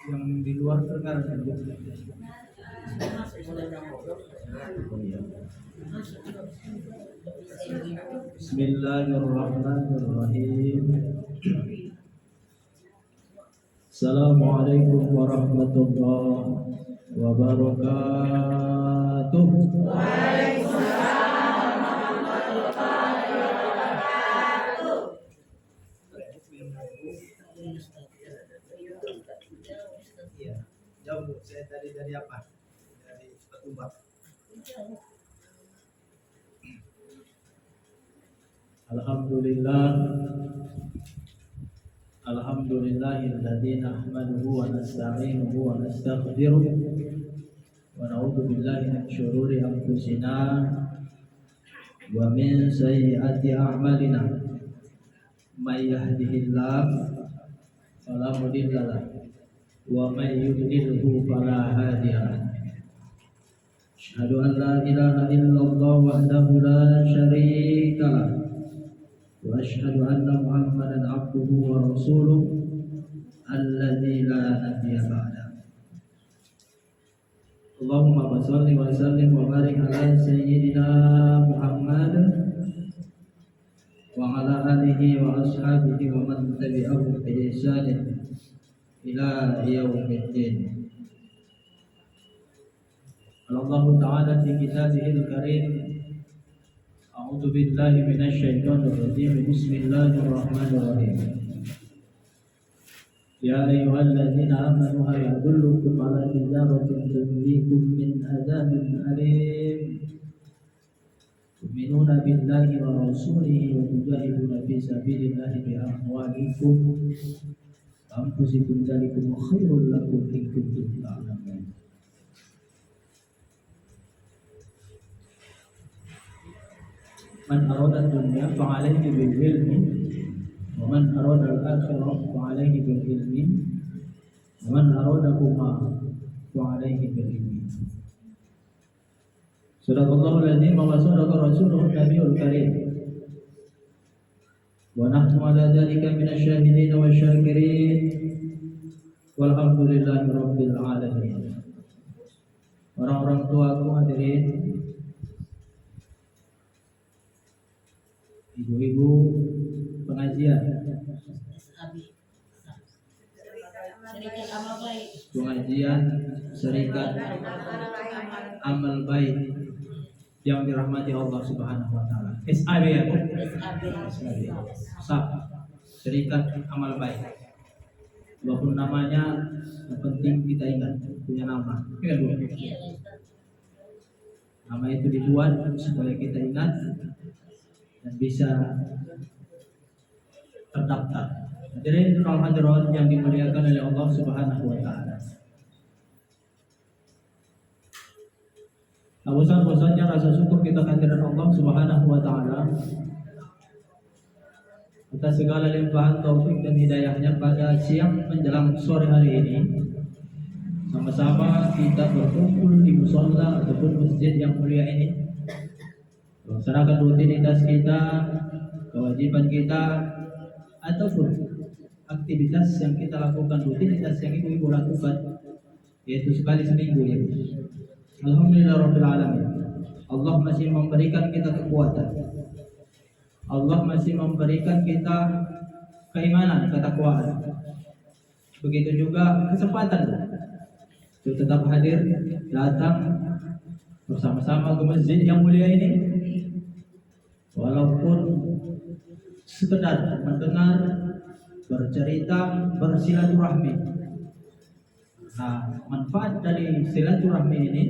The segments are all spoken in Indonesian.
yang di luar terkadang Bismillahirrahmanirrahim. Assalamualaikum warahmatullahi wabarakatuh. Iya, jauh Bu. Saya dari apa? Dari Petumbak. Alhamdulillahilladzi nahmaduhu wa nasta'inuhu wa nastaghfiruh wa na'udzu billahi min syururi anfusina wa min sayyiati a'malina. May yahdihillahu fala mudilla lahu wa may yudlilhu fala hadiya lahu. Asyhadu an la ilaha illallah wahdahu la syarika lahu wa asyhadu anna Muhammadan abduhu wa rasuluh alladzi la nabiyya ba'da. Allahumma shalli wa sallim wa barik ala sayyidina Muhammad wa ala alihi wa ashabihi wa man tabi'ahum bi ihsan ila yaumiddin. Allah Ta'ala fi kitabihil karim. A'udzu billahi minasy syaithanir rajim. Bismillahirrahmanirrahim. Ya ayyuhalladzina amanu hal adullukum ala tijaratin tunjikum min adzabin alim. Tu'minuna billahi wa rasulihi wa tujahiduna fi sabilillahi bi amwalikum wa anfusikum dzalikum khairul lakum in kuntum ta'lamun. Man arada dunya fa'alaihi bil ilmi wa man arada al-akhirah fa'alaihi bil ilmi wa man aradahuma fa'alaihi bil ilmi. Sadaqallahu al-azim wa sadaqa rasuluhu nabiyul karim. Wa nahnu ala dzalika minasy syahidin wa syakirin. Walhamdulillahi rabbil alamin. Orang-orang tuaku hadirin, ibu-ibu pengajian, Serikat Amal Baik yang dirahmati Allah Subhanahu wa taala. SAB ya, Bu? SAB. Serikat Amal Baik. Walaupun namanya yang penting kita ingat punya nama. Iya, Bu. Nama itu dibuat supaya kita ingat dan bisa terdaftar. Jadi hadirat yang dimuliakan oleh Allah Subhanahu wa taala. Bosan-bosannya rasa syukur kita kehadiran Allah Subhanahu wa taala atas segala limpahan taufik dan hidayahnya pada siang menjelang sore hari ini. Sama-sama kita berkumpul di mushola ataupun masjid yang mulia ini, melaksanakan rutinitas kita, kewajiban kita, ataupun aktivitas yang kita lakukan, rutinitas yang ibu-ibu lakukan, yaitu sekali seminggu ya. Alhamdulillahirabbil alamin. Allah masih memberikan kita kekuatan. Allah masih memberikan kita keimanan, ketakwaan. Begitu juga kesempatan untuk tetap hadir, datang bersama-sama ke masjid yang mulia ini. Walaupun sekedar mendengar, bercerita, bersilaturahmi. Nah, manfaat dari silaturahmi ini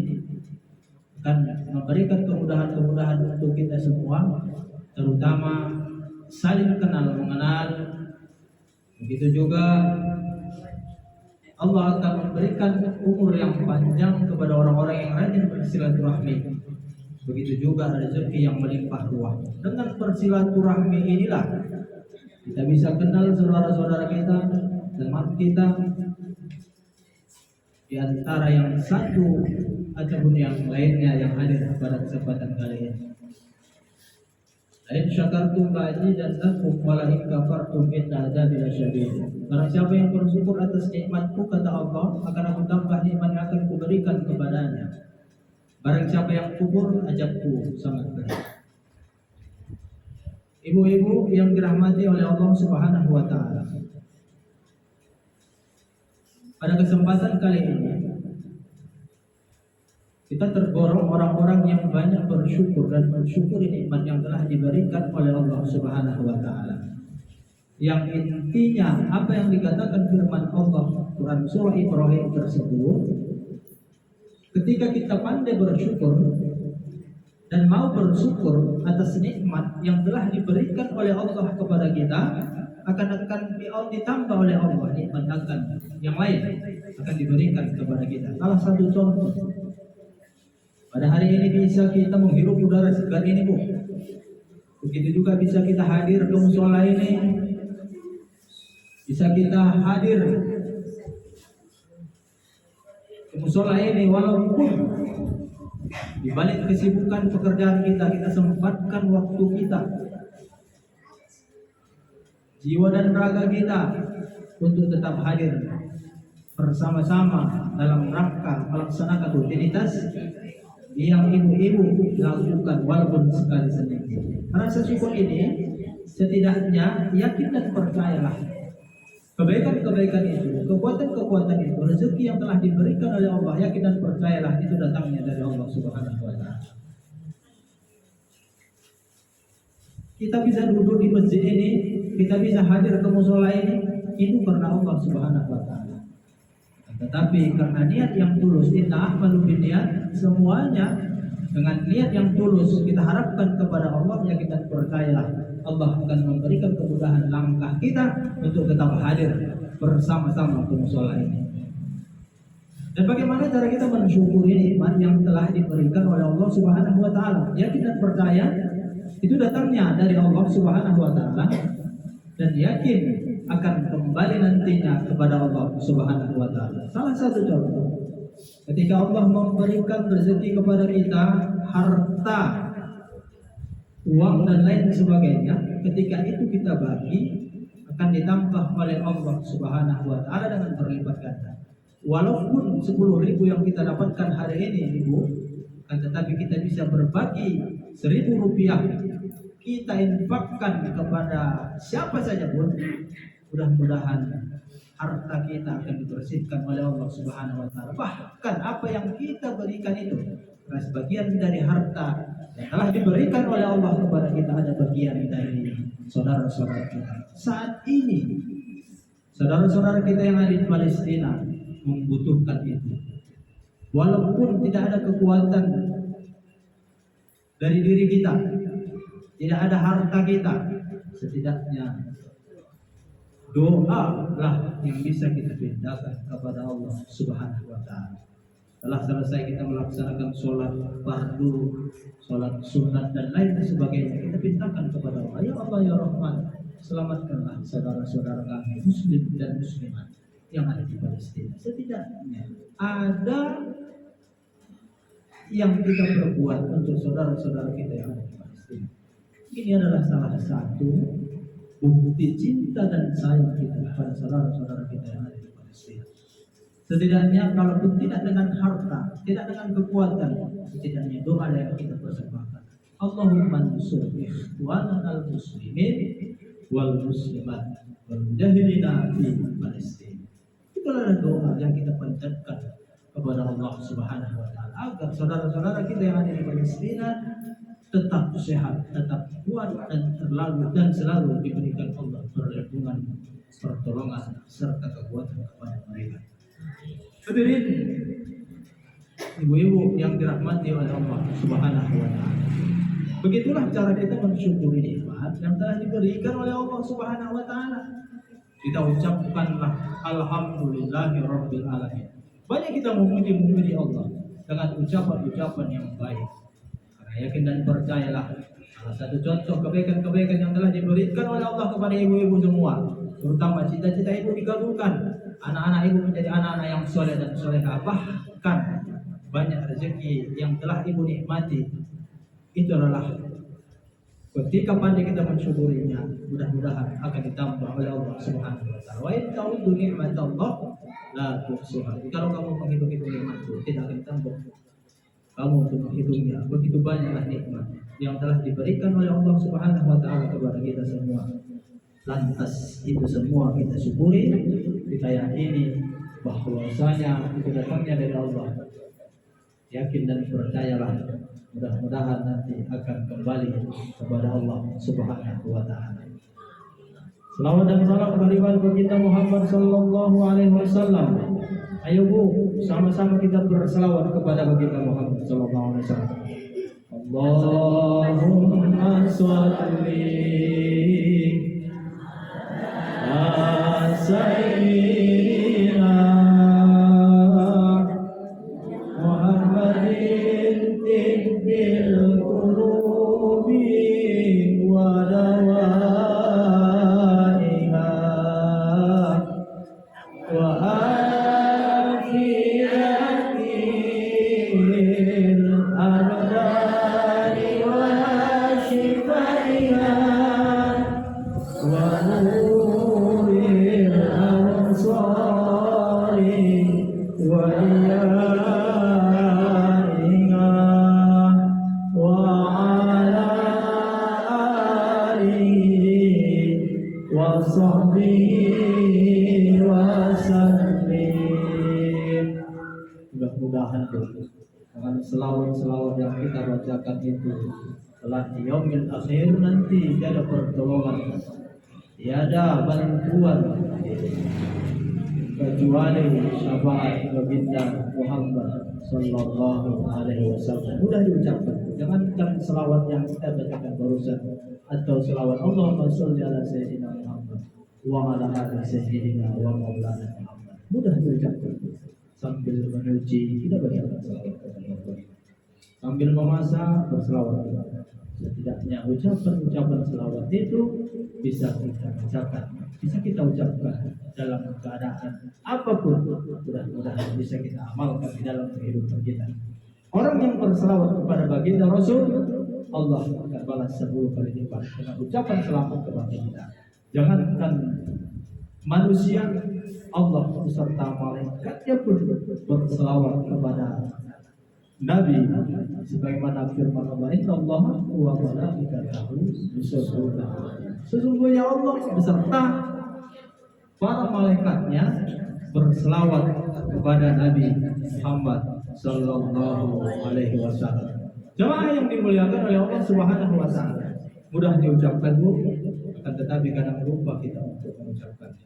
akan memberikan kemudahan-kemudahan untuk kita semua, terutama saling kenal mengenal. Begitu juga Allah akan memberikan umur yang panjang kepada orang-orang yang rajin bersilaturahmi. Begitu juga rezeki yang melimpah ruah. Dengan bersilaturahmi inilah kita bisa kenal saudara-saudara kita, teman kita, di antara yang satu ataupun yang lainnya yang hadir pada kesempatan kali ini. Lain syakartum la'azidannakum wa la in kafartum inna adzabi lasyadid. Barang siapa yang bersyukur atas nikmatku, kata Allah, akan aku tambah nikmat yang akan kuberikan kepadanya. Barang siapa yang kufur, azabku sangat berat. Ibu-ibu yang dirahmati oleh Allah Subhanahu wa taala. Pada kesempatan kali ini kita tergolong orang-orang yang banyak bersyukur dan mensyukuri nikmat yang telah diberikan oleh Allah Subhanahu wa taala. Yang intinya apa yang dikatakan firman Allah Quran surah Ibrahim tersebut, ketika kita pandai bersyukur dan mau bersyukur atas nikmat yang telah diberikan oleh Allah kepada kita, akan ditambah oleh Allah nikmat yang lain akan diberikan kepada kita. Salah satu contoh, pada hari ini bisa kita menghirup udara segar ini, Bu. Begitu juga bisa kita hadir ke musola ini, bisa kita hadir ke musola ini, walaupun di balik kesibukan pekerjaan kita sempatkan waktu kita, jiwa dan raga kita untuk tetap hadir bersama-sama dalam rangka melaksanakan rutinitas yang ibu-ibu lakukan walaupun sekali sedikit. Rasa syukur ini setidaknya yakin dan percayalah kebaikan-kebaikan itu, kekuatan-kekuatan itu, rezeki yang telah diberikan oleh Allah, yakin dan percayalah itu datangnya dari Allah Subhanahu wa taala. Kita bisa duduk di masjid ini, kita bisa hadir ke musola ini, itu karena Allah Subhanahu wa taala. Tetapi karena niat yang tulus, inna a'malu binniyat, semuanya dengan niat yang tulus kita harapkan kepada Allah, yakin dan percayalah Allah akan memberikan kemudahan langkah kita untuk tetap hadir bersama-sama ke musola ini. Dan bagaimana cara kita mensyukuri nikmat yang telah diberikan oleh Allah Subhanahu wa taala? Yakin dan percaya itu datangnya dari Allah Subhanahu wa taala, dan yakin akan kembali nantinya kepada Allah Subhanahu wa taala. Salah satu contoh, ketika Allah memberikan rezeki kepada kita, harta, uang dan lain sebagainya, ketika itu kita bagi akan ditambah oleh Allah Subhanahu wa taala dengan berlipat ganda. Walaupun 10.000 yang kita dapatkan hari ini, Ibu, tetapi kita bisa berbagi 1.000 rupiah, kita infakkan kepada siapa saja pun, mudah-mudahan harta kita akan dibersihkan oleh Allah Subhanahu wa taala. Bahkan apa yang kita berikan itu adalah sebagian dari harta yang telah diberikan oleh Allah kepada kita, ada bagian dari saudara-saudara kita. Saat ini saudara-saudara kita yang ada di Palestina membutuhkan itu. Walaupun tidak ada kekuatan dari diri kita, tidak ada harta kita, setidaknya doa lah yang bisa kita pintakan kepada Allah Subhanahu wa taala. Setelah selesai kita melaksanakan sholat fardu, sholat sunat dan lain sebagainya, kita pintakan kepada Allah, ya Allah ya Rahman, selamatkanlah saudara-saudara kami muslim dan muslimat yang ada di Palestina. Setidaknya ada yang kita perbuat untuk saudara-saudara kita yang ada di Palestina. Ini adalah salah satu bukti cinta dan sayang kita kepada saudara-saudara kita yang ada di Palestina. Setidaknya kalaupun tidak dengan harta, tidak dengan kekuatan, setidaknya doa yang kita persembahkan. Allahumma ansur ikhwanana al-muslimin wal muslimat wal mujahidina fi Palestina. Itulah doa yang kita panjatkan kepada Allah Subhanahu wa taala agar saudara-saudara kita yang ada di Palestina tetap sehat, tetap kuat dan selalu diberikan Allah perlindungan, pertolongan serta kekuatan kepada mereka. Hadirin ibu-ibu yang dirahmati oleh Allah Subhanahu wa taala. Begitulah cara kita mensyukuri nikmat yang telah diberikan oleh Allah Subhanahu wa taala. Kita ucapkanlah alhamdulillahirabbil alamin. Banyak kita memuji Allah dengan ucapan-ucapan yang baik. Karena yakin dan percayalah, salah satu contoh kebaikan-kebaikan yang telah diberikan oleh Allah kepada ibu-ibu semua, terutama cita-cita ibu dikabulkan, anak-anak ibu menjadi anak-anak yang soleh dan solehah, bahkan banyak rezeki yang telah ibu nikmati. Itu adalah Ketika pandai kita mensyukurinya, mudah-mudahan akan ditambah oleh Allah Subhanahu wa taala. Wa in ta'uddu ni'matallah la tuhsuha. Kalau kamu menghitung-hitung nikmat itu tidak akan ditambah. Kamu untuk menghitungnya, begitu banyaklah nikmat yang telah diberikan oleh Allah Subhanahu wa taala kepada kita semua. Lantas itu semua kita syukuri, kita yakini bahwasanya itu datangnya dari Allah. Yakin dan percayalah, mudah-mudahan nanti akan kembali kepada Allah Subhanahu wa taala. Selawat dan salam kepada baginda Muhammad sallallahu alaihi wasallam. Ayo Bu, sama-sama kita berselawat kepada baginda Muhammad sallallahu alaihi wasallam. Allahumma shalli ala sayyidina Muhammadin tibbil qulubi wa dawaiha wa afiyatil abdani wa shifaiha wa nuril absari wa mudah-mudahan dengan selawat-selawat yang kita bacakan itu telah di yaumil akhir nanti tiada pertolongan, tiada bantuan kecuali syafaat baginda Muhammad sallallahu alaihi wasallam. Mudah diucapkan, jangankan selawat yang kita bacakan barusan atau selawat Allahumma sholli ala sayyidina Muhammad wa ala ali sayyidina wa maulana Muhammad. Mudah diucapkan sambil menyuci kita bacakan selawat kepada Allah. Sambil memasak berselawat. Setidaknya ucapan-ucapan selawat itu bisa kita ucapkan, bisa kita ucapkan dalam keadaan apapun. Mudah-mudahan bisa kita amalkan di dalam kehidupan kita. Orang yang berselawat kepada baginda Rasul, Allah akan balas 10 kali lipat dengan ucapan selamat kepada kita. Jangankan manusia, Allah beserta malaikatnya pun berselawat kepada Nabi, sebagaimana firman Allah, Innallaha wa malaikatahu yusholluna. Sesungguhnya Allah beserta para malaikatnya berselawat kepada Nabi Muhammad sallallahu alaihi wasallam. Jemaah yang dimuliakan oleh Allah Subhanahu wa taala, mudah diucapkan Bu, akan tetapi kadang lupa kita untuk mengucapkannya.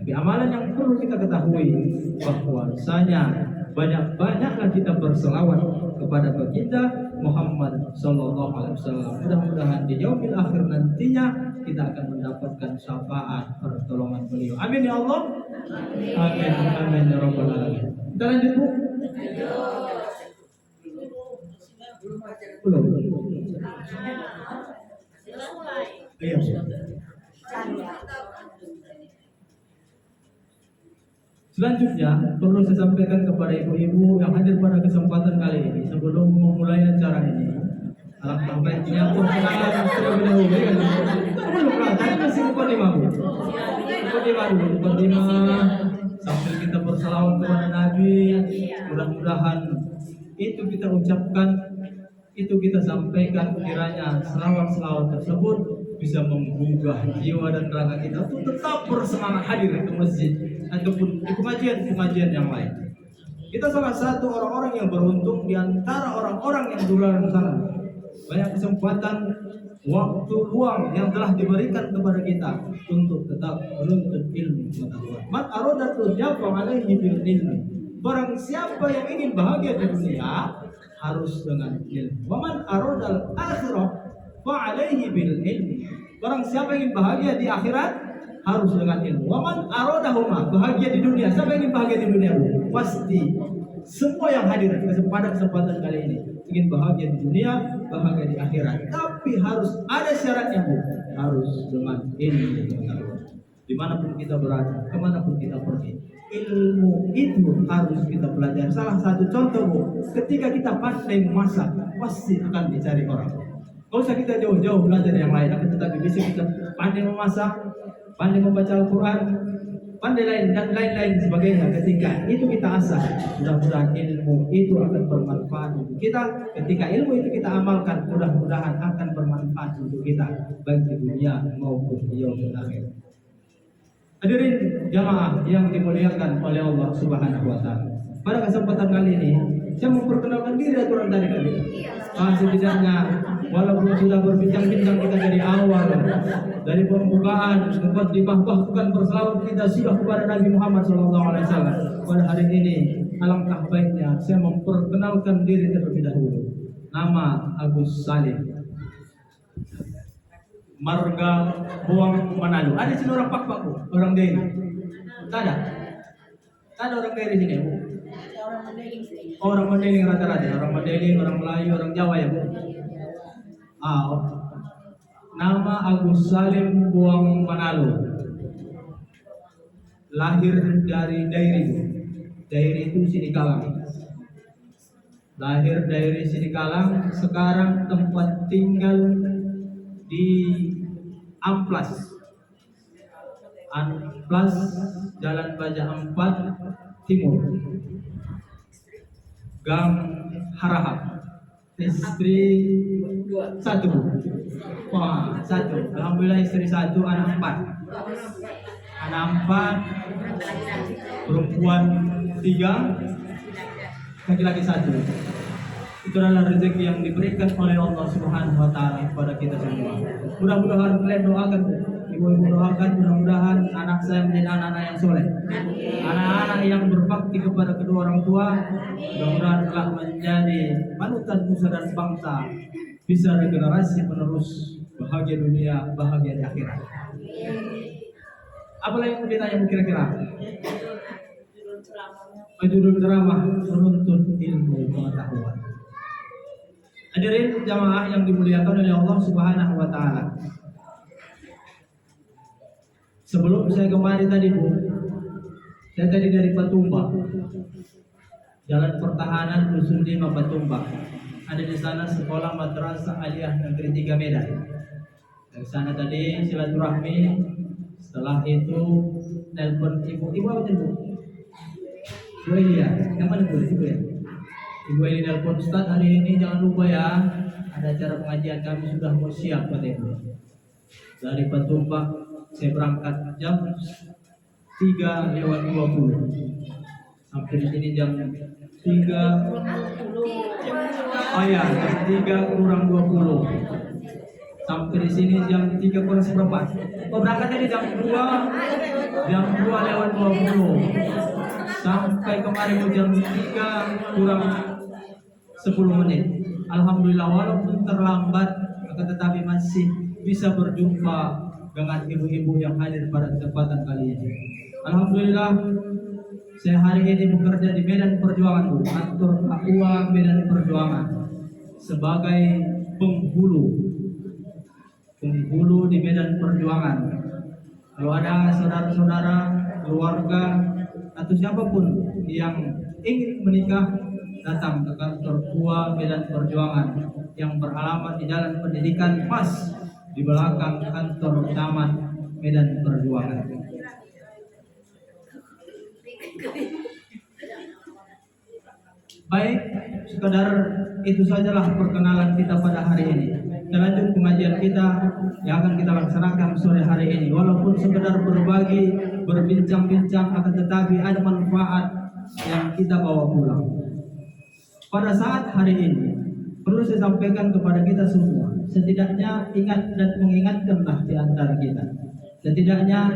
Tapi amalan yang perlu kita ketahui bahwasanya banyak-banyaklah kita berselawat kepada baginda Muhammad sallallahu alaihi wasallam. Mudah-mudahan di yaumil akhir nantinya kita akan mendapatkan syafaat pertolongan beliau. Amin ya Allah. Amin. Amin ya rabbal alamin. Kita lanjut Bu. Belum. Iya. Selanjutnya perlu saya sampaikan kepada ibu-ibu yang hadir pada kesempatan kali ini sebelum memulai acara ini. Alangkah baiknya perkenalan terlebih dahulu kan? Belum lah, tadi masih mukadimah Bu. Mukadimah sambil kita berselawat kepada Nabi. Mudah-mudahan itu kita ucapkan, itu kita sampaikan, kiranya selawat-selawat tersebut bisa menggugah jiwa dan raga kita untuk tetap bersemangat hadir ke masjid ataupun di pengajian yang lain. Kita salah satu orang-orang yang beruntung di antara orang-orang yang di luar sana. Banyak kesempatan, waktu luang yang telah diberikan kepada kita untuk tetap menuntut ilmu pengetahuan. Man aradatul jafa alaihi bil ilmi. Barang siapa yang ingin bahagia di dunia harus dengan ilmu. Wa man aradal akhirah fa alaihi bil ilmi. Barang siapa yang ingin bahagia di akhirat harus dengan ilmu. Wa man aradahuma, bahagia di dunia. Siapa yang ingin bahagia di dunia? Pasti semua yang hadir pada kesempatan kali ini ingin bahagia di dunia, bahagia di akhirat. Tapi harus ada syaratnya Bu. Harus dengan ilmu pengetahuan. Dimanapun kita berada, kemanapun kita pergi, ilmu itu harus kita pelajari. Salah satu contoh Bu, ketika kita pandai memasak, pasti akan dicari orang. Gak usah kita jauh-jauh belajar yang lain, akan tetapi bisa kita pandai memasak, pandai membaca Al-Quran, pandai lain dan lain-lain sebagainya. Ketika itu kita asah, mudah-mudahan ilmu itu akan bermanfaat untuk kita. Ketika ilmu itu kita amalkan, mudah-mudahan akan bermanfaat untuk kita baik di dunia maupun di yaumul akhir. Hadirin jamaah yang dimuliakan oleh Allah Subhanahu wa taala. Pada kesempatan kali ini saya memperkenalkan diri aturan dari kami. Setidaknya walaupun sudah berbincang-bincang kita dari awal, dari pembukaan, mukadimah, bahkan berselawat kita sudah kepada Nabi Muhammad SAW. Pada hari ini alangkah baiknya saya memperkenalkan diri terlebih dahulu. Nama Agus Salim, marga Buang Manado. Ada sini orang Pak orang Deli? Tak ada. Tak ada orang Deli sini, Bu. Orang Mandeling rata-rata, orang Mandeling, orang Melayu, orang Jawa ya, Bu. Nama Agus Salim Buang Manado. Lahir dari Dairi. Dairi itu Sidikalang. Lahir dari Sidikalang, sekarang tempat tinggal di Amplas, Jalan Baja 4 Timur, Gang Harahap. Istri satu. Wah, satu. Alhamdulillah istri satu, anak 4. Anak 4, perempuan 3, laki-laki 1. Itu adalah rezeki yang diberikan oleh Allah Subhanahu wa taala kepada kita semua. Mudah-mudahan kalian doakan, ibu-ibu doakan, mudah-mudahan anak saya menjadi anak-anak yang soleh. Anak-anak yang berbakti kepada kedua orang tua, mudah-mudahan telah menjadi panutan nusa dan bangsa, bisa regenerasi penerus, bahagia dunia, bahagia di akhirat. Apa lagi yang mau ditanya kira-kira? Judul ceramah menuntut ilmu pengetahuan. Hadirin jamaah yang dimuliakan oleh Allah Subhanahu wa taala. Sebelum saya kemari tadi, Bu, saya tadi dari Patumba. Jalan Pertahanan Dusun 5 Patumba. Ada di sana sekolah Madrasah Aliyah Negeri 3 Medan. Dari sana tadi silaturahmi. Setelah itu telepon ibu apa itu, Bu? Bu Elia, yang mana Bu? Ibu ya? Ibu Eli telepon, Ustaz hari ini jangan lupa ya, ada acara pengajian kami sudah mau siap Pak Ibu. Dari Patumba saya berangkat jam 3:20. Sampai di sini jam 3. Oh ya, jam 3:20. Sampai di sini jam 3:04. Oh, berangkatnya di jam 2:20. Sampai kemarin jam 3:10. Alhamdulillah walaupun terlambat, akan tetapi masih bisa berjumpa dengan ibu-ibu yang hadir pada kesempatan kali ini. Alhamdulillah saya hari ini bekerja di Medan Perjuangan, Bu, kantor Aqua Medan Perjuangan sebagai penghulu di Medan Perjuangan. Kalau ada saudara-saudara, keluarga atau siapapun yang ingin menikah, datang ke kantor Aqua Medan Perjuangan yang beralamat di Jalan Pendidikan Mas di belakang kantor Camat Medan Perjuangan. Baik, sekedar itu sajalah perkenalan kita pada hari ini. Kita lanjut pengajian kita yang akan kita laksanakan sore hari ini. Walaupun sekedar berbagi, berbincang-bincang, akan tetapi ada manfaat yang kita bawa pulang. Pada saat hari ini, perlu saya sampaikan kepada kita semua, setidaknya ingat dan mengingatkanlah di antara kita. Setidaknya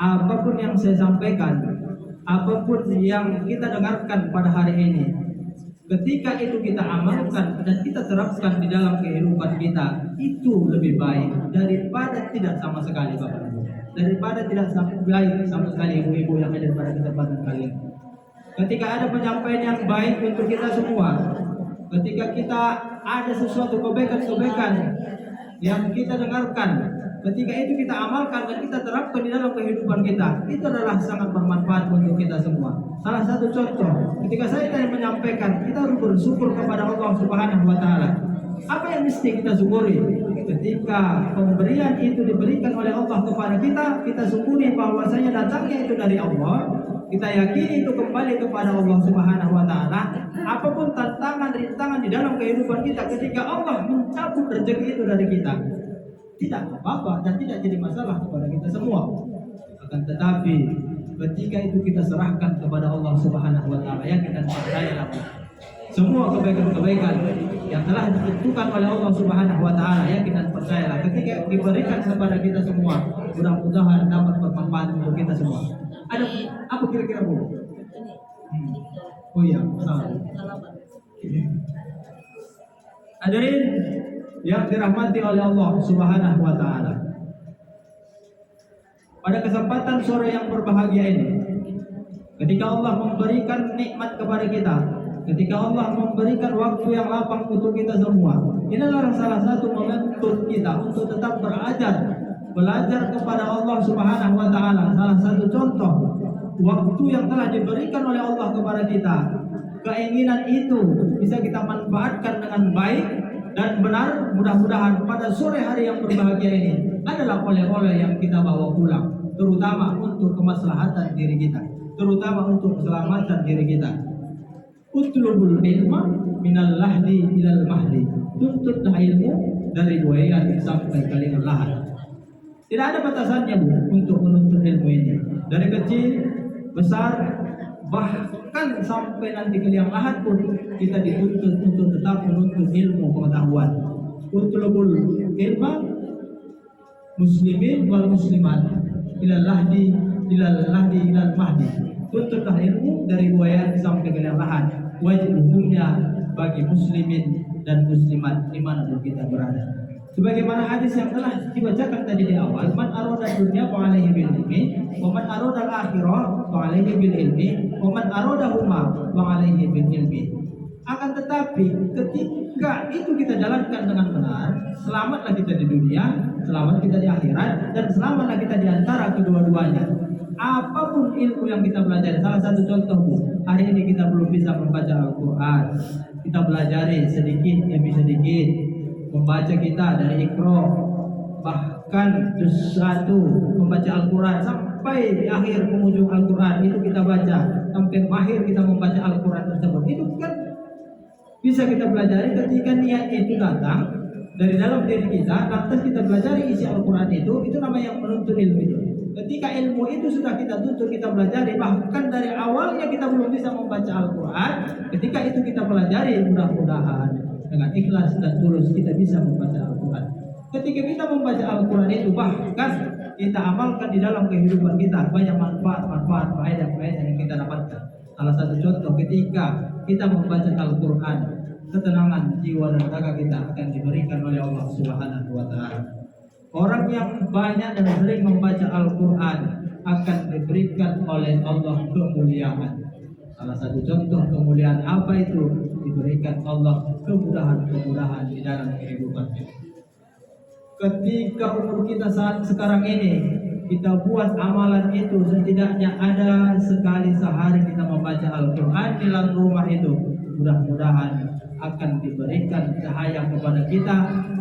apapun yang saya sampaikan, apapun yang kita dengarkan pada hari ini, ketika itu kita amalkan dan kita terapkan di dalam kehidupan kita, itu lebih baik daripada tidak sama sekali, Bapak Ibu. Daripada tidak baik sama sekali, ibu-ibu yang ada pada kesempatan kalian. Ketika ada penyampaian yang baik untuk kita semua, ketika kita ada sesuatu kebaikan-kebaikan yang kita dengarkan, ketika itu kita amalkan dan kita terapkan di dalam kehidupan kita, itu adalah sangat bermanfaat untuk kita semua. Salah satu contoh, ketika saya tadi menyampaikan, kita harus bersyukur kepada Allah Subhanahu wa taala. Apa yang mesti kita syukuri? Ketika pemberian itu diberikan oleh Allah kepada kita, kita syukuri bahwasanya datangnya itu dari Allah. Kita yakini itu kembali kepada Allah Subhanahu wa taala. Apapun tantangan, rintangan di dalam kehidupan kita, ketika Allah mencabut rezeki itu dari kita, tidak apa-apa dan tidak jadi masalah kepada kita semua. Akan tetapi ketika itu kita serahkan kepada Allah Subhanahu wa taala, yakin dan percayalah semua kebaikan-kebaikan yang telah ditentukan oleh Allah Subhanahu wa taala, yakin dan percayalah ketika diberikan kepada kita semua, mudah-mudahan dapat bermanfaat untuk kita semua. Ada apa kira-kira Bu? Oh iya, salah. Hadirin yang dirahmati oleh Allah Subhanahu wa taala. Pada kesempatan sore yang berbahagia ini, ketika Allah memberikan nikmat kepada kita, ketika Allah memberikan waktu yang lapang untuk kita semua, ini adalah salah satu momentum kita untuk tetap belajar kepada Allah Subhanahu wa taala. Salah satu contoh waktu yang telah diberikan oleh Allah kepada kita, keinginan itu bisa kita manfaatkan dengan baik dan benar. Mudah-mudahan pada sore hari yang berbahagia ini adalah oleh-oleh yang kita bawa pulang, terutama untuk kemaslahatan diri kita, terutama untuk keselamatan diri kita. Utlubul ilma minal lahdi ilal mahdi. Tuntutlah ilmu dari buayan sampai kalian lahat. Tidak ada batasannya Bu untuk menuntut ilmu ini. Dari kecil, besar, bahkan sampai nanti ke liang lahat pun kita dituntut untuk tetap menuntut ilmu pengetahuan. Utlubul ilma muslimin wal muslimat ilal lahdi ilal mahdi. Tuntutlah ilmu dari buayan sampai ke liang lahat. Wajib hukumnya bagi muslimin dan muslimat dimanapun kita berada. Sebagaimana hadis yang telah dibacakan tadi di awal, man arada dunya fa alaihi bil ilmi, wa man arada al akhirah fa alaihi bil ilmi, wa man arada huma fa alaihi bil ilmi. Akan tetapi ketika itu kita jalankan dengan benar, selamatlah kita di dunia, selamat kita di akhirat, dan selamatlah kita di antara kedua-duanya. Apapun ilmu yang kita pelajari, salah satu contoh Bu, hari ini kita belum bisa membaca Al-Quran, kita pelajari sedikit demi sedikit, membaca kita dari Iqra, bahkan juz 1 membaca Al-Quran sampai di akhir penghujung Al-Quran itu kita baca, sampai akhir kita membaca Al-Quran tersebut. Itu kan bisa kita pelajari ketika niat itu datang dari dalam diri kita, lantas kita pelajari isi Al-Quran itu namanya yang menuntut ilmu itu. Ketika ilmu itu sudah kita tuntut, kita pelajari, bahkan dari awalnya kita belum bisa membaca Al-Quran, ketika itu kita pelajari, mudah-mudahan dengan ikhlas dan tulus kita bisa membaca Al-Quran. Ketika kita membaca Al-Quran itu, bahkan kita amalkan di dalam kehidupan kita, banyak manfaat, faedah yang kita dapatkan. Salah satu contoh, ketika kita membaca Al-Quran, ketenangan jiwa dan raga kita akan diberikan oleh Allah Subhanahu wa taala. Orang yang banyak dan sering membaca Al-Quran akan diberikan oleh Allah kemuliaan. Salah satu contoh kemuliaan apa itu? Diberikan Allah kemudahan-kemudahan di dalam kehidupan kita. Ketika umur kita saat sekarang ini, kita buat amalan itu setidaknya ada sekali sehari kita membaca Al-Quran di dalam rumah itu. Mudah-mudahan akan diberikan cahaya kepada kita,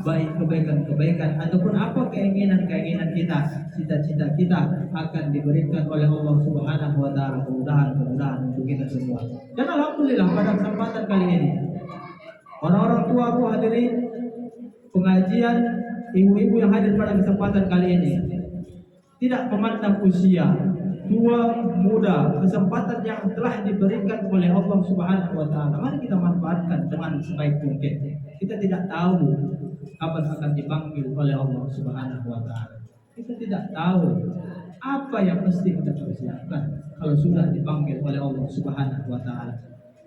baik kebaikan-kebaikan ataupun apa keinginan-keinginan kita, cita-cita kita akan diberikan oleh Allah Subhanahu wa taala, kemudahan-kemudahan untuk kita semua. Dan alhamdulillah pada kesempatan kali ini, orang-orang tua aku hadirin pengajian, ibu-ibu yang hadir pada kesempatan kali ini, tidak memandang usia, tua, muda, kesempatan yang telah diberikan oleh Allah Subhanahu wa taala, mari kita manfaatkan dengan sebaik mungkin. Kita tidak tahu kapan akan dipanggil oleh Allah Subhanahu wa taala. Kita tidak tahu apa yang mesti kita persiapkan kalau sudah dipanggil oleh Allah Subhanahu wa taala.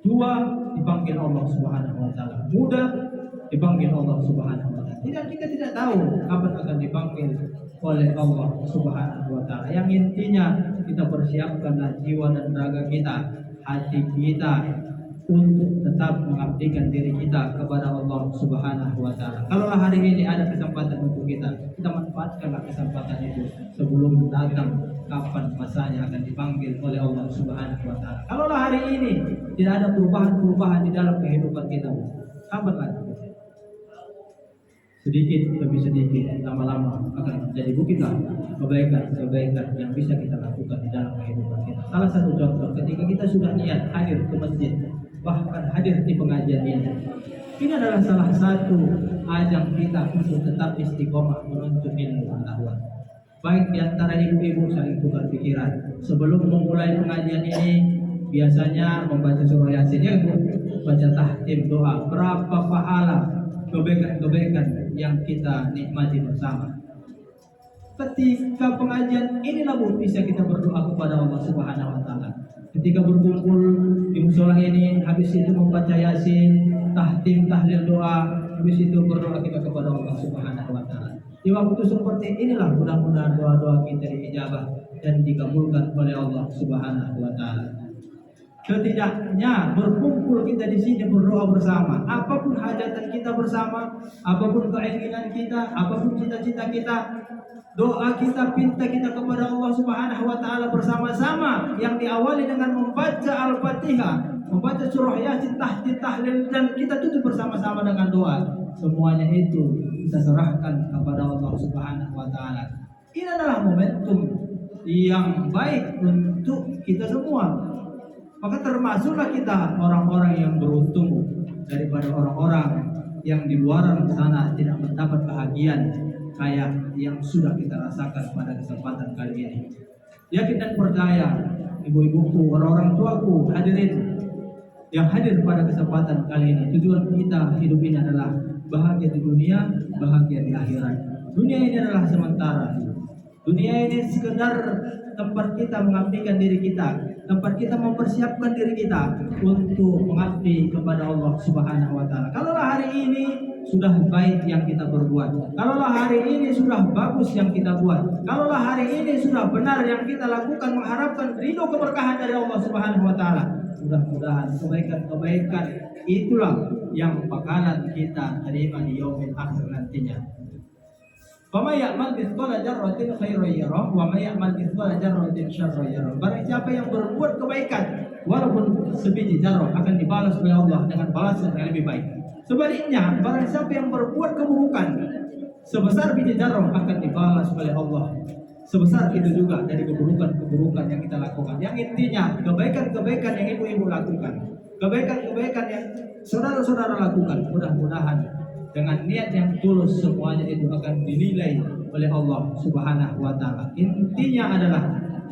Tua dipanggil Allah Subhanahu wa taala, muda dipanggil Allah Subhanahu wa taala. Kita tidak tahu kapan akan dipanggil oleh Allah Subhanahu wa taala. Yang intinya kita persiapkanlah jiwa dan raga kita, hati kita untuk tetap mengabdikan diri kita kepada Allah Subhanahu wa taala. Kalau hari ini ada kesempatan untuk kita manfaatkanlah kesempatan itu sebelum datang kapan masanya akan dipanggil oleh Allah Subhanahu wa taala. Kalau hari ini tidak ada perubahan-perubahan di dalam kehidupan kita, kapan lagi? sedikit demi sedikit, lama-lama akan menjadi bukitlah kebaikan-kebaikan yang bisa kita lakukan di dalam kehidupan kita. Salah satu contoh, ketika kita sudah niat hadir ke masjid, bahkan hadir di pengajian ini adalah salah satu ajang kita untuk tetap istiqomah menuntut ilmu pengetahuan. Baik di antara ibu-ibu saling tukar pikiran. Sebelum memulai pengajian ini, biasanya membaca surah Yasin, ya Bu, baca tahtim doa. Berapa pahala kebaikan-kebaikan yang kita nikmati bersama. Ketika pengajian inilah Bu, bisa kita berdoa kepada Allah Subhanahu wa taala. Ketika berkumpul di musola ini, habis itu membaca Yasin, tahtim, tahlil doa, habis itu berdoa kita kepada Allah Subhanahu wa taala. Di waktu seperti inilah mudah-mudahan doa-doa kita diijabah dan dikabulkan oleh Allah Subhanahu wa taala. Setidaknya berkumpul kita di sini berdoa bersama, apapun hajatan kita bersama, apapun keinginan kita, apapun cita-cita kita, doa kita, pinta kita kepada Allah Subhanahu wa taala bersama-sama, yang diawali dengan membaca Al-Fatihah, membaca surah Yasin, tahtim, tahlil, dan kita tutup bersama-sama dengan doa. Semuanya itu kita serahkan kepada Allah Subhanahu wa taala. Ini adalah momentum yang baik untuk kita semua. Maka termasuklah kita orang-orang yang beruntung daripada orang-orang yang di luar sana tidak mendapat kebahagiaan kayak yang sudah kita rasakan pada kesempatan kali ini. Yakin dan percaya, ibu-ibuku, orang-orang tuaku, hadirin yang hadir pada kesempatan kali ini, tujuan kita hidup ini adalah bahagia di dunia, bahagia di akhirat. Dunia ini adalah sementara. Dunia ini sekedar tempat kita mengabdikan diri kita, tempat kita mempersiapkan diri kita untuk mengabdi kepada Allah Subhanahu wa taala. Kalaulah hari ini sudah baik yang kita berbuat, kalaulah hari ini sudah bagus yang kita buat, kalaulah hari ini sudah benar yang kita lakukan mengharapkan ridho keberkahan dari Allah Subhanahu wa taala, mudah-mudahan kebaikan-kebaikan itulah yang bakalan kita terima di yaumil akhir nantinya. Wa may ya'mal mithqala dzarratin khairan yarah wa may ya'mal mithqala dzarratin syarran yarah. Barang siapa yang berbuat kebaikan walaupun sebiji zarah akan dibalas oleh Allah dengan balasan yang lebih baik. Sebaliknya, barang siapa yang berbuat keburukan sebesar biji zarah akan dibalas oleh Allah sebesar itu juga dari keburukan-keburukan yang kita lakukan. Yang intinya kebaikan-kebaikan yang ibu-ibu lakukan, kebaikan-kebaikan yang saudara-saudara lakukan, mudah-mudahan dengan niat yang tulus semuanya itu akan dinilai oleh Allah Subhanahu wa taala. Intinya adalah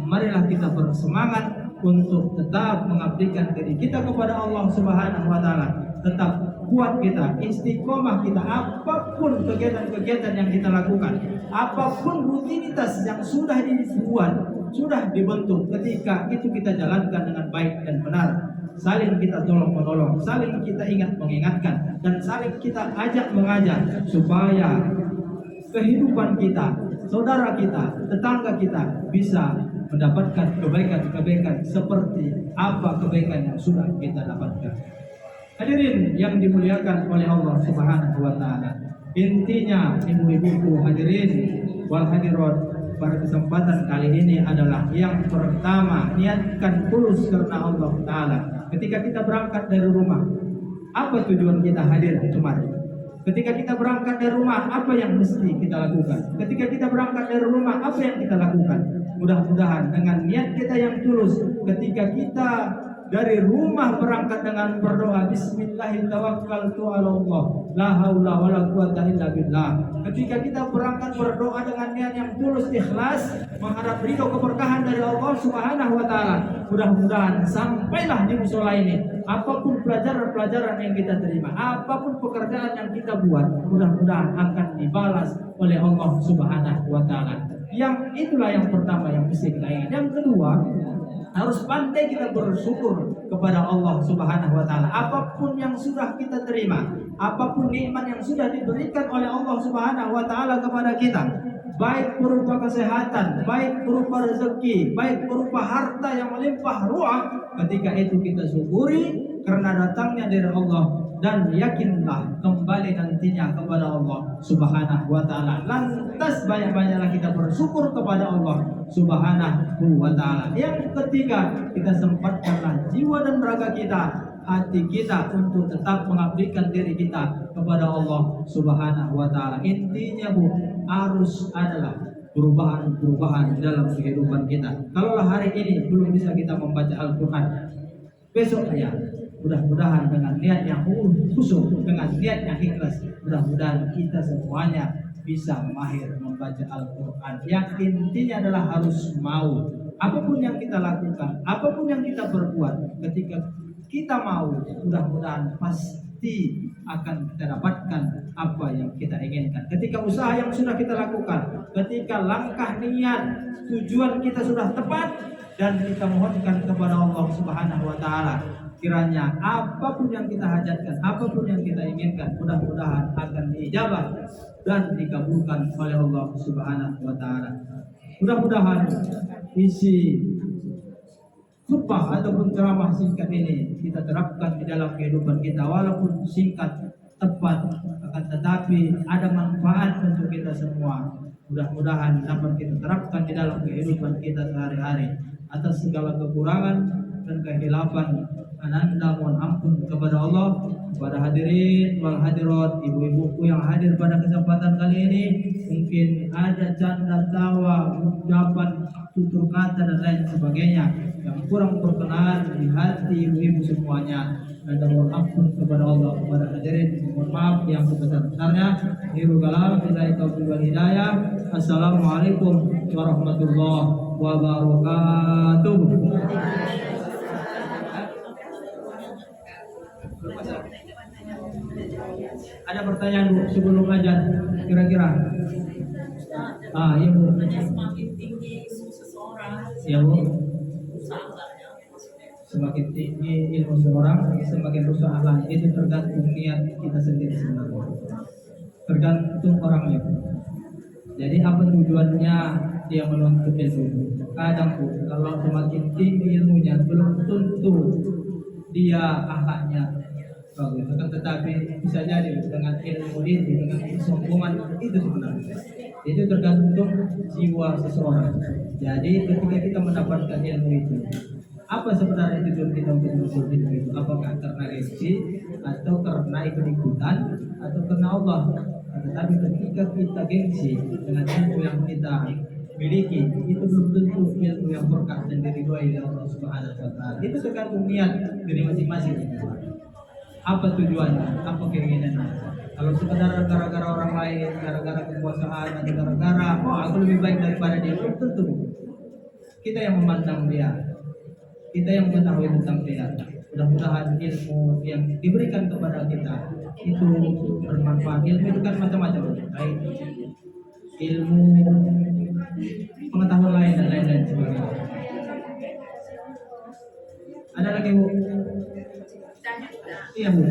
marilah kita bersemangat untuk tetap mengabdikan diri kita kepada Allah Subhanahu wa taala. Tetap kuat kita, istiqomah kita, apapun kegiatan-kegiatan yang kita lakukan, apapun rutinitas yang sudah dibuat, sudah dibentuk, ketika itu kita jalankan dengan baik dan benar. Saling kita tolong menolong, saling kita ingat mengingatkan, dan saling kita ajak mengajak supaya kehidupan kita, saudara kita, tetangga kita bisa mendapatkan kebaikan-kebaikan seperti apa kebaikan yang sudah kita dapatkan. Hadirin yang dimuliakan oleh Allah Subhanahu wa taala. Intinya ibu-ibuku, hadirin wal hadirat, pada kesempatan kali ini adalah yang pertama, niatkan tulus karena Allah taala. Ketika kita berangkat dari rumah, apa tujuan kita hadir kemarin? Ketika kita berangkat dari rumah, apa yang mesti kita lakukan? Ketika kita berangkat dari rumah, apa yang kita lakukan? Mudah-mudahan dengan niat kita yang tulus, ketika kita dari rumah berangkat dengan berdoa Bismillahirrahmanirrahim, la haula wala quwata illa billah. Ketika kita berangkat berdoa dengan niat yang tulus, ikhlas, mengharap ridho keberkahan dari Allah Subhanahu wa taala, mudah-mudahan sampailah di musola ini, apapun pelajaran-pelajaran yang kita terima, apapun pekerjaan yang kita buat, mudah-mudahan akan dibalas oleh Allah Subhanahu wa taala. Yang itulah yang pertama yang mesti kita ingat. Yang kedua, harus pandai kita bersyukur kepada Allah Subhanahu wa taala. Apapun yang sudah kita terima, apapun nikmat yang sudah diberikan oleh Allah Subhanahu wa taala kepada kita, baik berupa kesehatan, baik berupa rezeki, baik berupa harta yang melimpah ruah, ketika itu kita syukuri karena datangnya dari Allah, dan yakinlah kembali nantinya kepada Allah Subhanahu wa taala. Lantas banyak-banyaklah kita bersyukur kepada Allah Subhanahu wa taala. Yang ketiga, kita sempatkanlah jiwa dan raga kita hati kita untuk tetap mengabdikan diri kita kepada Allah Subhanahu wa taala. Intinya Bu, harus adalah perubahan-perubahan dalam kehidupan kita. Kalaulah hari ini belum bisa kita membaca Al-Qur'an, besok ya mudah-mudahan dengan niat yang khusyuk, dengan niat yang ikhlas, mudah-mudahan kita semuanya bisa mahir membaca Al-Quran. Yang intinya adalah harus mau. Apapun yang kita lakukan, apapun yang kita perbuat, ketika kita mau, mudah-mudahan pasti akan kita dapatkan apa yang kita inginkan. Ketika usaha yang sudah kita lakukan, ketika langkah niat, tujuan kita sudah tepat, dan kita mohonkan kepada Allah Subhanahu wa taala, kiranya apapun yang kita hajatkan, apapun yang kita inginkan, mudah-mudahan akan diijabah dan dikabulkan oleh Allah Subhanahu wa taala. Mudah-mudahan isi khutbah ataupun ceramah singkat ini kita terapkan di dalam kehidupan kita, walaupun singkat, tepat, akan tetapi ada manfaat untuk kita semua. Mudah-mudahan dapat kita terapkan di dalam kehidupan kita sehari-hari. Atas segala kekurangan dan kehilapan, Ananda mohon ampun kepada Allah, kepada hadirin wal hadirat, ibu-ibuku yang hadir pada kesempatan kali ini. Mungkin ada canda tawa, ucapan tutur kata dan lain sebagainya yang kurang berkenan di hati ibu-ibu semuanya. Anda mohon ampun kepada Allah, kepada hadirin mohon maaf yang sebesar-besarnya. Akhirul kalam, billahi taufiq wal hidayah. Assalamualaikum warahmatullahi wabarakatuh. Ada pertanyaan Bu sebelum ajan kira-kira? Iya Bu. Semakin tinggi seseorang, Iya Bu. sabarnya maksudnya. Semakin tinggi ilmu seorang, semakin rusak akhlaknya. Itu tergantung niat kita sendiri sebenarnya. Tergantung orangnya. Jadi apa tujuannya dia menuntut ilmu? Kadang Bu, kalau semakin tinggi ilmunya belum tentu dia akhlaknya bagus. Akan tetapi bisa jadi dengan ilmu itu, dengan kesombongan itu sebenarnya. Itu tergantung jiwa seseorang. Jadi ketika kita mendapatkan ilmu itu, apa sebenarnya tujuan kita untuk menuntut ilmu itu? Apakah karena rezeki, atau karena ikut-ikutan, atau karena Allah? Tetapi ketika kita gengsi dengan ilmu yang kita miliki, itu belum tentu ilmu yang berkah dan diridhoi oleh Allah Subhanahu wa taala. Itu tergantung niat dari masing-masing. Apa tujuannya? Apa keinginannya? Kalau sekedar gara-gara orang lain, gara-gara kekuasaan, atau gara-gara aku lebih baik daripada dia, belum tentu. Kita yang memandang dia, kita yang mengetahui tentang dia. Mudah-mudahan ilmu yang diberikan kepada kita itu bermanfaat. Ilmu itu kan macam-macam, baik ilmu pengetahuan lain dan lain-lain sebagainya. Ada lagi Bu? Iya Bu.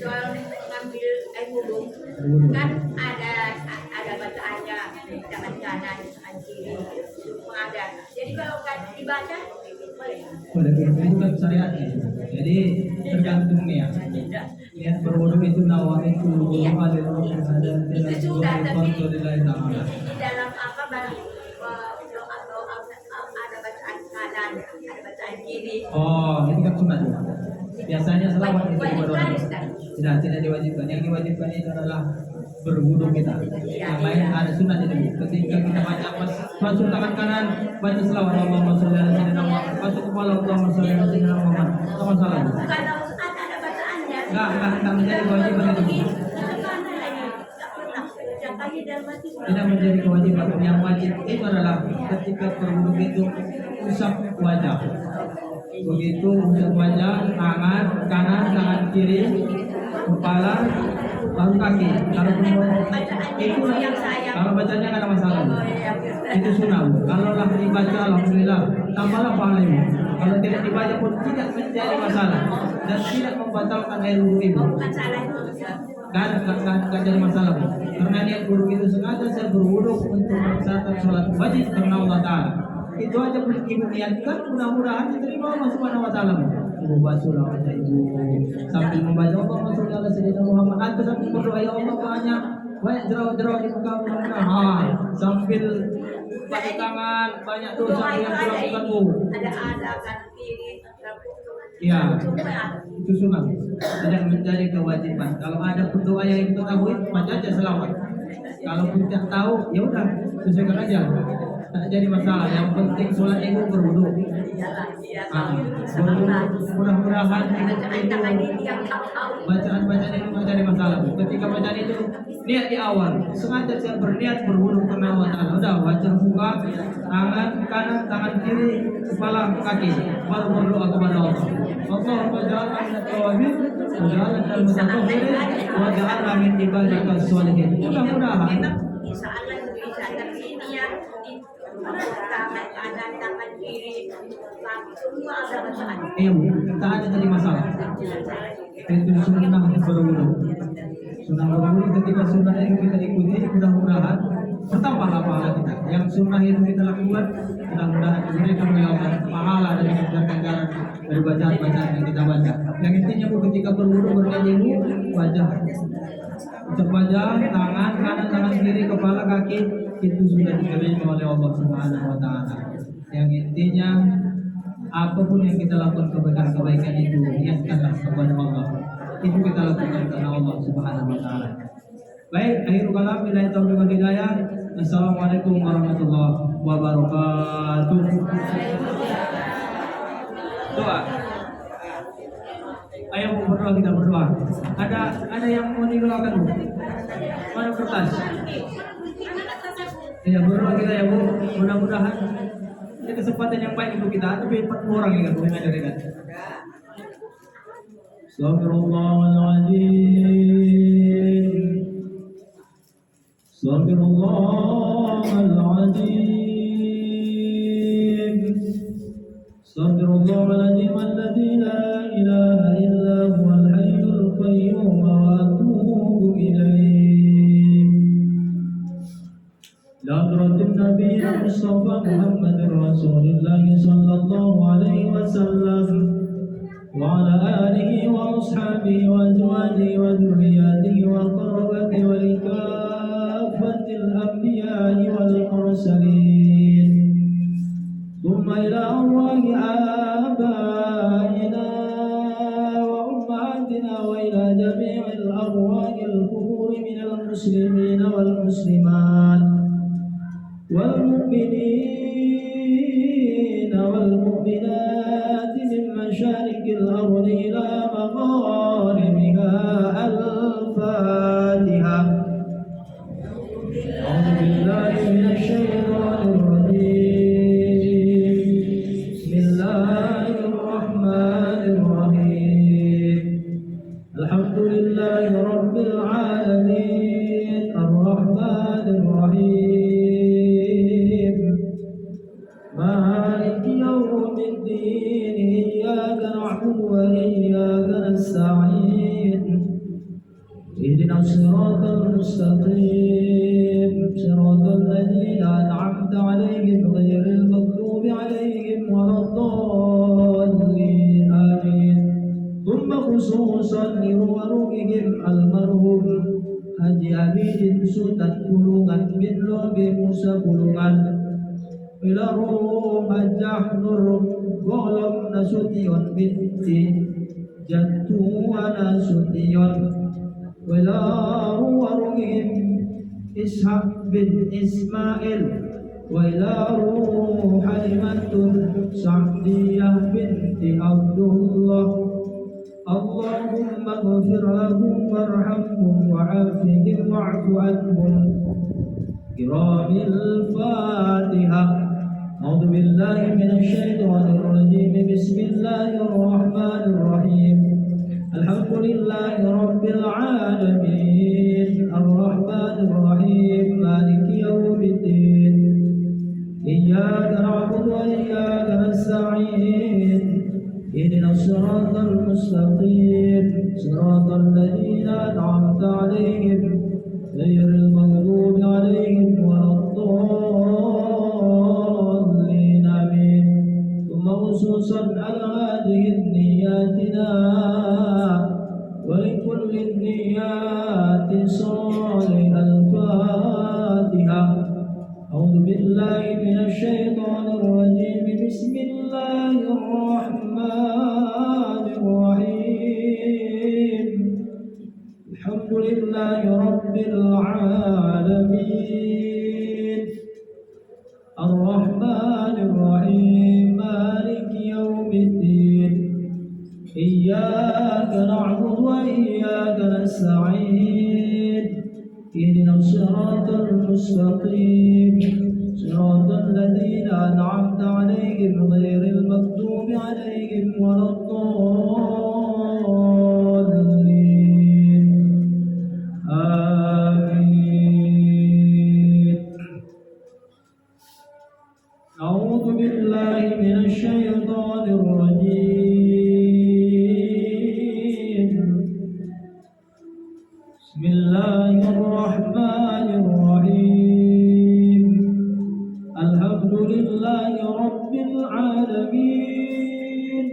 Soal mengambil air wudhu kan ada bacaannya, tangan kanan, tangan kiri, semua ada. Jadi kalau kan dibaca boleh. Boleh, itu kan syariatnya. Jadi tergantung niat. Niat berwudu itu nawaitu alil rusul dan Itu sudah, tapi di dalam apa doa ada bacaan kanan, ada bacaan kiri. Oh, itu kan sunat. Biasanya selawat itu Wajib berdoa. baris, kan? Tidak diwajibkan. Yang diwajibkan itu adalah berwudu kita. Yang lain ada sunat itu. Ketika kita baca masuk tangan kanan, baca selawat Allahumma sholli ala sayyidina Muhammad. Masuk kepala Allahumma sholli ala sayyidina Muhammad. Sama salah. Kalau ada bacaannya. Enggak menjadi kewajiban itu. Tidak menjadi kewajiban. Yang wajib itu adalah ketika berwudu itu usap wajah. Begitu usap wajah, tangan kanan, tangan kiri, kepala, baru kaki. Kalau bacanya nggak ada masalah. Itu sunnah. Kalau lah dibaca, alhamdulillah, tambahlah pahalanya. Kalau tidak dibaca pun tidak menjadi masalah dan tidak membatalkan air wudhu ibu. Kan jadi masalah. Karena niat wudhu itu sengaja saya berwudhu untuk melaksanakan sholat wajib karena Allah Taala. Itu aja pun ibu niatkan, mudah-mudahan diterima Allah Subhanahu wa taala. Ibu basuh wajah ibu sambil membaca Allahumma sholli ala sayyidina Muhammad. Antum sambil berdoa ya Allah banyak jerawat-jerawat di muka mudah-mudahan. Sambil pakai tangan banyak dosa yang dilakukan Bu. Ada kan kiri, Ya, Semua itu sunat. Tidak menjadi kewajiban. Kalau ada pun doa yang kita tahu, baca aja selawat. Kalau pun tidak tahu, ya udah sesuaikan aja. Tak jadi masalah. Yang penting sholat itu berwudu. iyalah, iya Ah, tahu itu salah. mudah-mudahan Bacaan-bacaan itu ini yang tahu. bacaan-bacaan itu menjadi masalah. Ketika bacaan itu niat di awal, sengaja saya berniat berwudu karena Allah Ta'ala. Udah wajah buka, tangan kanan, tangan kiri, kepala, kaki. Baru berdoa kepada Allah. Allahumma ja'alna minat tawabin, wa ja'alna minal mutatahhirin, wa ja'alna min ibadika sholihin. Mudah-mudahan Memang insya Allah bisa, tapi ini yang di tangan kanan, tangan kiri, kaki, semua ada bacaan. tak ada jadi masalah. Itu sunnah berwudu. Sunnah berwudu ketika sunnah itu kita ikuti, mudah-mudahan bertambahlah pahala kita. Yang sunnah itu kita lakukan, mudah-mudahan diberikan oleh Allah pahala dari ganjaran dari bacaan-bacaan yang kita baca. Yang intinya bu, ketika berwudu berniat ibu, wajah, ucap wajah, tangan kanan, tangan kiri, kepala, kaki itu sudah diterima oleh Allah Subhanahu Wa Taala. Yang intinya apapun yang kita lakukan kebaikan itu niatkanlah kepada Allah. Itu kita lakukan karena Allah Subhanahu Wa Taala. Baik, akhir kalam billahi taufiq wal hidayah. Assalamualaikum warahmatullahi wabarakatuh. Doa. Ayo berdoa, kita berdoa. Ada yang mau didoakan bu? Mana kertas? Ya berdoa kita ya bu. Mudah-mudahan ini kesempatan yang baik untuk kita. Tapi 40 orang ya kan, bukan ada kan? Astagfirullahaladzim. Astagfirullahaladzim. Astagfirullahaladzim. Alladzi la ilaha illa huwal hayyul qayyum wa atubu ilaih. لحضرة النبي المصطفى محمد رسول الله صلى الله عليه وسلم وعلى آله وأصحابه وأزواجه وذرياته وقربته ولكافة الأنبياء والمرسلين ثم إلى أرواح آبائنا وأمهاتنا وإلى جميع الأرواح القبور من المسلمين والمسلمات والمؤمنين والمؤمنات من مشارق الأرض إلى مغاربها. الفاتحة. أعوذ بالله من الشيطان الرجيم. بسم الله الرحمن الرحيم. الحمد لله رب العالمين الرحمن الرحيم مالك يوم الدين. إياك نعبد وإياك نستعين. اهدنا الصراط المستقيم صراط الذين أنعمت عليهم غير المغضوب عليهم ولا الضالين. آمين. ثم خصوصا لروحهم المرحوم Haji Abidin Sultan Bulungan bin Lobe Musa Bulungan ila ruh Hajjah Nur Golom Nasution binti Jatuh Nasution ila ruhim Ishaq bin Ismail wa ila ruh Halimatun Sa'diyah binti Abdullah. اللهم اغفر لهم وارحمهم وعافهم واعف عنهم. كرام الفاتحة. أعوذ بالله من الشيطان الرجيم. بسم الله الرحمن الرحيم. الحمد لله رب العالمين الرحمن الرحيم مالك يوم الدين. إياك نعبد وإياك نستعين. اهدنا الصراط المستقيم صراط الذين أنعمت عليهم غير المغضوب عليهم ولا الضالين. آمين. ثم خصوصا على هذه نياتنا ولكل النيات صالح. الفاتحة. أعوذ بالله من الشيطان الرجيم. بسم الله الرحمن نستعين اهدنا الصراط المستقيم صراط الذين أنعمت عليهم غير المغضوب عليهم ولا الضالين آمين. أعوذ بالله من الشيطان الرجيم. بسم الله الرحمن الرحيم. الحمد لله رب العالمين،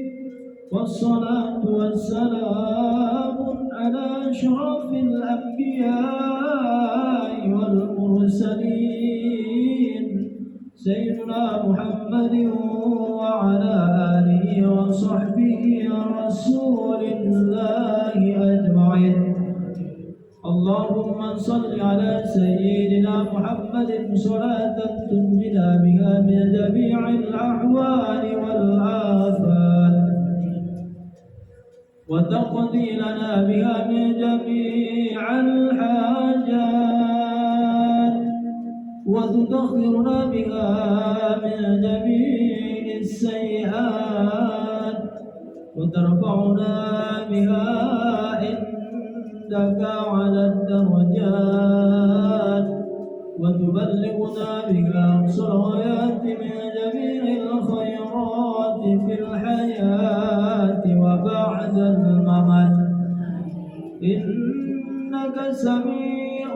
والصلاة والسلام على أشرف الأنبياء والمرسلين سيدنا محمد وعلى آله وصحبه رسول الله أجمعين. اللهم صل على سيدنا محمد صلاة تنجنا بها من جميع الأحوال والآفات، وتقضي لنا بها من جميع الحاجات، وتطهرنا بها من جميع السيئات، وترفعنا بها عندك على الدرجات، وتبلغنا بها أقصى الغايات من جميع الخيرات في الحياة وبعد الممات، إنك سميع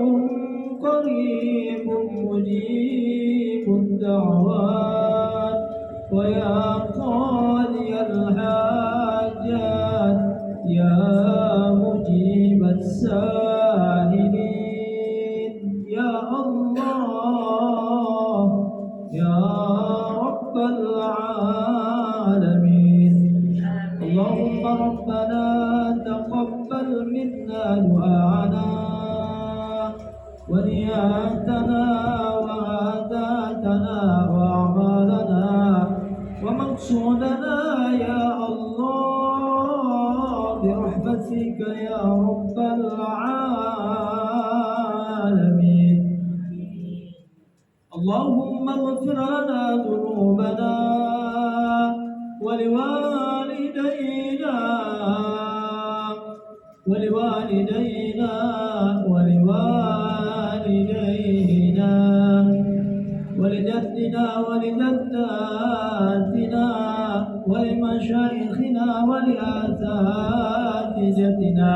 قريب مجيب الدعوات، ويا قاضي الحاجات يا مجيب السائلين يا الله يا رب العالمين. اللهم ربنا تقبل منا دعاءنا ونياتنا وعاداتنا وأعمالنا ومقصودنا يا الله برحمتك يا رب العالمين. اللهم اغفر لنا ذنوبنا ولوالدينا ولوالدينا ولوالدينا ولجدنا ولجداتنا ولمشايخنا ولأساتذتنا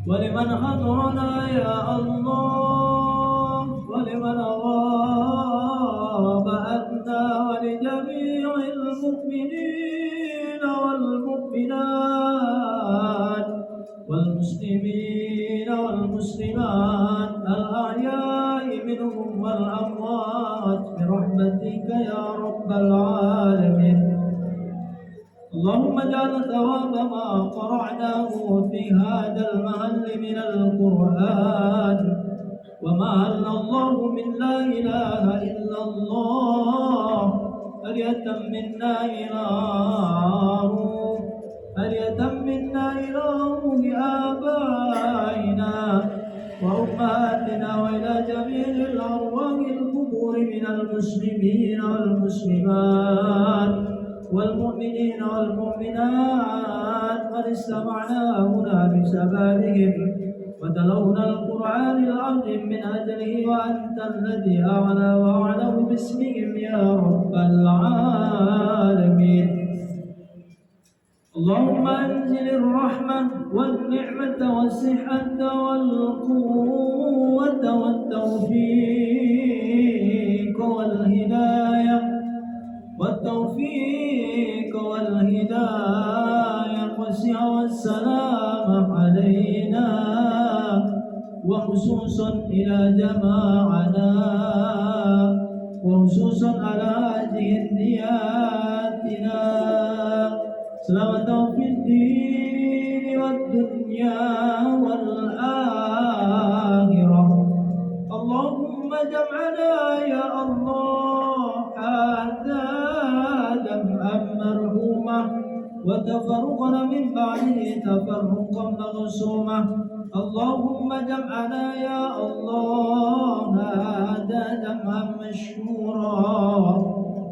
ولمن حضرنا يا الله ولمن غاب عنا ولجميع المؤمنين والمؤمنات والمسلمين والمسلمات الأحياء منهم والأموات برحمتك يا رب العالمين. اللهم اجعل ثواب ما قرأناه في هذا المحل من القرآن وما أن الله من لا إله إلا الله فليتمنا إلى روح فليتمنا إلى روح آبائنا وأمهاتنا وإلى جميع الأرواح القبور من المسلمين والمسلمات والمؤمنين والمؤمنات قد استمعنا هنا بسببهم وتلونا القرآن العظيم من أجله وأنت الذي أعلى وأعلم باسمهم يا رب العالمين. اللهم أنزل الرحمة والنعمة والصحة والقوة والتوفيق والهداية والسعة والسلام علينا وخصوصا إلى جماعنا وخصوصا على هذه نياتنا سلامة في الدين والدنيا والآخرة. اللهم جمعنا يا الله هذا جمعا مرحوما وتفرقنا من بعده تفرقا مغصوما اللهم جمعنا يا الله هذا جمعا مشكورا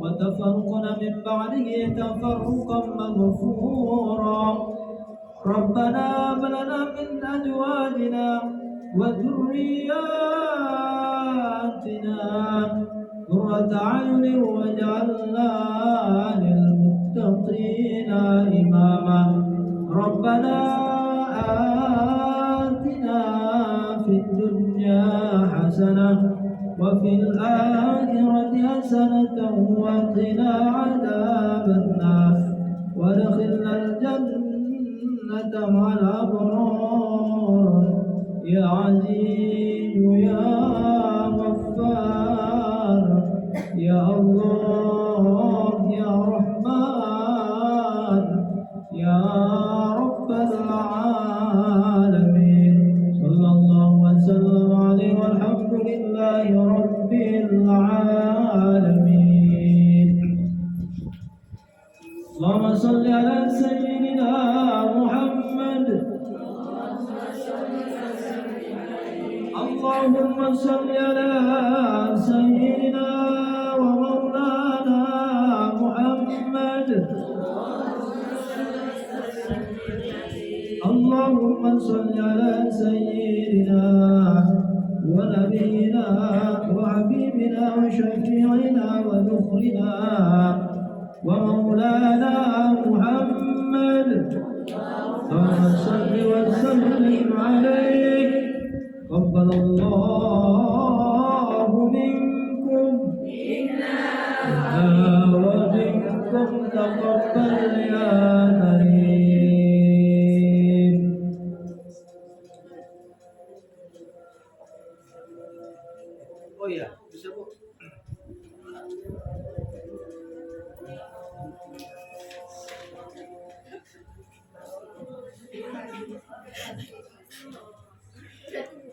وتفرقنا من بعده تفرقا مغفورا ربنا هب لنا من أزواجنا وذرياتنا قرة أعين واجعلنا للمتقين إماما ربنا آتنا في الدنيا حسنة وفي الآخرة حسنة وقنا عذاب النار وادخلنا الجنة مع الأبرار يا عزيز يا غفار يا الله يا رحمن يا رب العالمين صلى الله وسلم عليه والحمد لله رب العالمين اللهم صل على سيدنا محمد اللهم صل على سيدنا ومولانا محمد اللهم صل على سيدنا ونبينا وحبيبنا وشفيعنا وذخرنا ومولانا محمد اللهم صل وسلم عليه قبل الله منكم ومنكم تقبل يا كريم oh ya bisa bu